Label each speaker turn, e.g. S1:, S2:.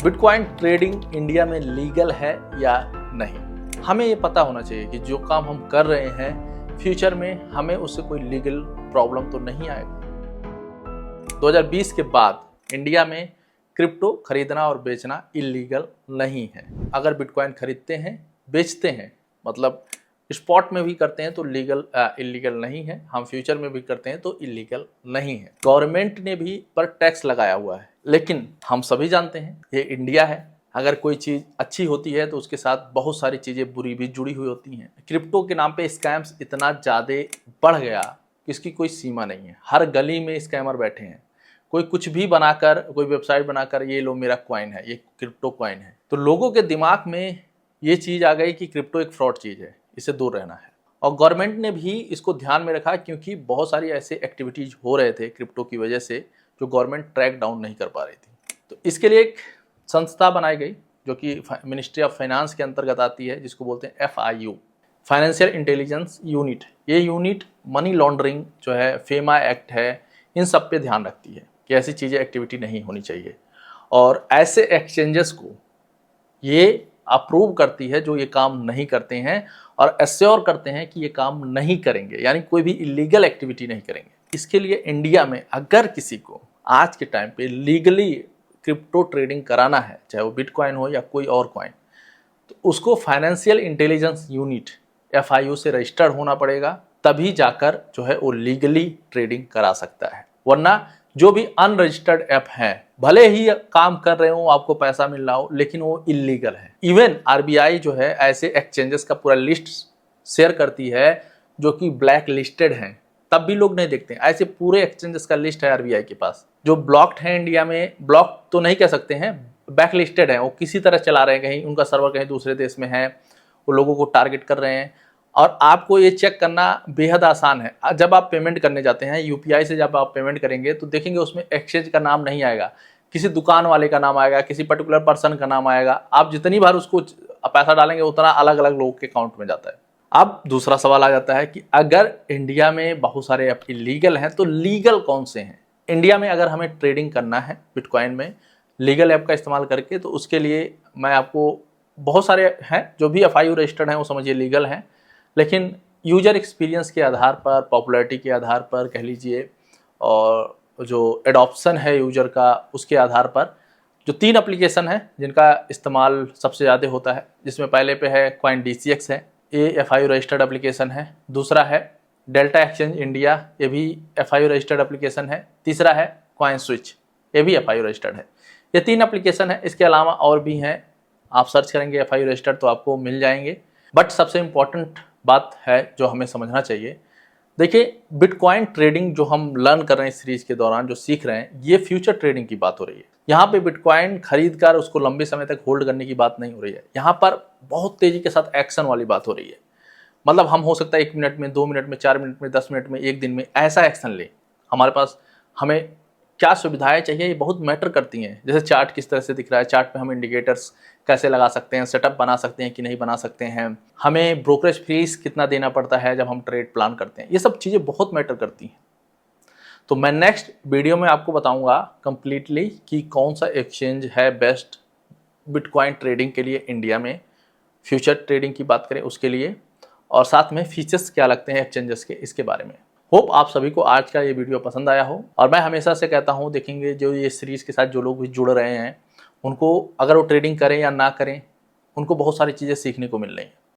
S1: Bitcoin trading India में legal है या नहीं। हमें ये पता होना चाहिए कि जो काम हम कर रहे हैं फ्यूचर में हमें उससे कोई लीगल प्रॉब्लम तो नहीं आएगा। 2020 के बाद इंडिया में क्रिप्टो खरीदना और बेचना इलीगल नहीं है। अगर बिटकॉइन खरीदते हैं बेचते हैं मतलब स्पॉट में भी करते हैं तो इलीगल नहीं है। हम फ्यूचर में भी करते हैं तो इलीगल नहीं है। गवर्नमेंट ने भी पर टैक्स लगाया हुआ है, लेकिन हम सभी जानते हैं ये इंडिया है। अगर कोई चीज़ अच्छी होती है तो उसके साथ बहुत सारी चीज़ें बुरी भी जुड़ी हुई होती हैं। क्रिप्टो के नाम पे स्कैम्स इतना ज़्यादा बढ़ गया कि इसकी कोई सीमा नहीं है। हर गली में स्कैमर बैठे हैं। कोई कुछ भी बनाकर, कोई वेबसाइट बनाकर ये लो मेरा कॉइन है, ये क्रिप्टो कॉइन है, तो लोगों के दिमाग में ये चीज़ आ गई कि क्रिप्टो एक फ्रॉड चीज़ है, इससे दूर रहना है। और गवर्नमेंट ने भी इसको ध्यान में रखा क्योंकि बहुत सारी ऐसे एक्टिविटीज़ हो रहे थे क्रिप्टो की वजह से जो गवर्नमेंट ट्रैक डाउन नहीं कर पा रही थी। तो इसके लिए एक संस्था बनाई गई जो कि मिनिस्ट्री ऑफ फाइनेंस के अंतर्गत आती है, जिसको बोलते हैं FIU, फाइनेंशियल इंटेलिजेंस यूनिट। ये यूनिट मनी लॉन्ड्रिंग जो है, फेमा एक्ट है, इन सब पे ध्यान रखती है कि ऐसी चीज़ें एक्टिविटी नहीं होनी चाहिए। और ऐसे एक्सचेंजेस को ये अप्रूव करती है जो ये काम नहीं करते हैं और एश्योर करते हैं कि ये काम नहीं करेंगे, यानी कोई भी इलीगल एक्टिविटी नहीं करेंगे। इसके लिए इंडिया में अगर किसी को आज के टाइम पे लीगली क्रिप्टो ट्रेडिंग कराना है, चाहे वो बिटकॉइन हो या कोई और कॉइन, तो उसको फाइनेंशियल इंटेलिजेंस यूनिट FIU से रजिस्टर्ड होना पड़ेगा, तभी जाकर जो है वो लीगली ट्रेडिंग करा सकता है। वरना जो भी अनरजिस्टर्ड ऐप हैं, भले ही काम कर रहे हो, आपको पैसा मिल रहा हो, लेकिन वो इलीगल है। इवन RBI जो है ऐसे एक्सचेंजेस का पूरा लिस्ट शेयर करती है जो कि ब्लैक लिस्टेड हैं, तब भी लोग नहीं देखते हैं। ऐसे पूरे एक्सचेंजेस का लिस्ट है RBI के पास जो ब्लॉक्ड है इंडिया में। ब्लॉक तो नहीं कह सकते हैं, बैक लिस्टेड है, वो किसी तरह चला रहे हैं, कहीं उनका सर्वर कहीं दूसरे देश में है, वो लोगों को टारगेट कर रहे हैं। और आपको ये चेक करना बेहद आसान है। जब आप पेमेंट करने जाते हैं UPI से, जब आप पेमेंट करेंगे तो देखेंगे उसमें एक्सचेंज का नाम नहीं आएगा, किसी दुकान वाले का नाम आएगा, किसी पर्टिकुलर पर्सन का नाम आएगा। आप जितनी बार उसको पैसा डालेंगे उतना अलग अलग लोगों के अकाउंट में जाता है। अब दूसरा सवाल आ जाता है कि अगर इंडिया में बहुत सारे ऐप इलीगल हैं तो लीगल कौन से हैं। इंडिया में अगर हमें ट्रेडिंग करना है बिटकॉइन में लीगल ऐप का इस्तेमाल करके, तो उसके लिए मैं आपको बहुत सारे हैं जो भी FIU रजिस्टर्ड हैं, वो समझिए लीगल हैं, लेकिन यूजर एक्सपीरियंस के आधार पर, पॉपुलैरिटी के आधार पर कह लीजिए, और जो एडॉप्शन है यूजर का उसके आधार पर जो 3 एप्लीकेशन है जिनका इस्तेमाल सबसे ज़्यादा होता है, जिसमें पहले पे है CoinDCX है, ये FIU रजिस्टर्ड एप्लीकेशन है। दूसरा है डेल्टा एक्सचेंज इंडिया, ये भी FIU रजिस्टर्ड एप्लीकेशन है। तीसरा है CoinSwitch, ये भी FIU रजिस्टर्ड है। ये 3 एप्लीकेशन है। इसके अलावा और भी हैं, आप सर्च करेंगे FIU रजिस्टर्ड तो आपको मिल जाएंगे। बट सबसे इम्पॉर्टेंट बात है जो हमें समझना चाहिए, देखिए बिटकॉइन ट्रेडिंग जो हम लर्न कर रहे हैं इस सीरीज के दौरान, जो सीख रहे हैं, ये फ्यूचर ट्रेडिंग की बात हो रही है। यहाँ पे बिटकॉइन खरीद कर उसको लंबे समय तक होल्ड करने की बात नहीं हो रही है। यहाँ पर बहुत तेजी के साथ एक्शन वाली बात हो रही है। मतलब हम हो सकता है 1 मिनट में, 2 मिनट में, 4 मिनट में, 10 मिनट में, 1 दिन में ऐसा एक्शन ले। हमारे पास हमें क्या सुविधाएं चाहिए ये बहुत मैटर करती हैं। जैसे चार्ट किस तरह से दिख रहा है, चार्ट पे हम इंडिकेटर्स कैसे लगा सकते हैं, सेटअप बना सकते हैं कि नहीं बना सकते हैं, हमें ब्रोकरेज फीस कितना देना पड़ता है जब हम ट्रेड प्लान करते हैं, ये सब चीज़ें बहुत मैटर करती हैं। तो मैं नेक्स्ट वीडियो में आपको बताऊंगा कंप्लीटली कि कौन सा एक्सचेंज है बेस्ट बिटकॉइन ट्रेडिंग के लिए इंडिया में, फ्यूचर ट्रेडिंग की बात करें उसके लिए, और साथ में फीचर्स क्या लगते हैं एक्सचेंजेस के, इसके बारे में। होप आप सभी को आज का ये वीडियो पसंद आया हो। और मैं हमेशा से कहता हूँ, देखेंगे जो ये सीरीज़ के साथ जो लोग भी जुड़ रहे हैं, उनको अगर वो ट्रेडिंग करें या ना करें, उनको बहुत सारी चीज़ें सीखने को मिल रही हैं।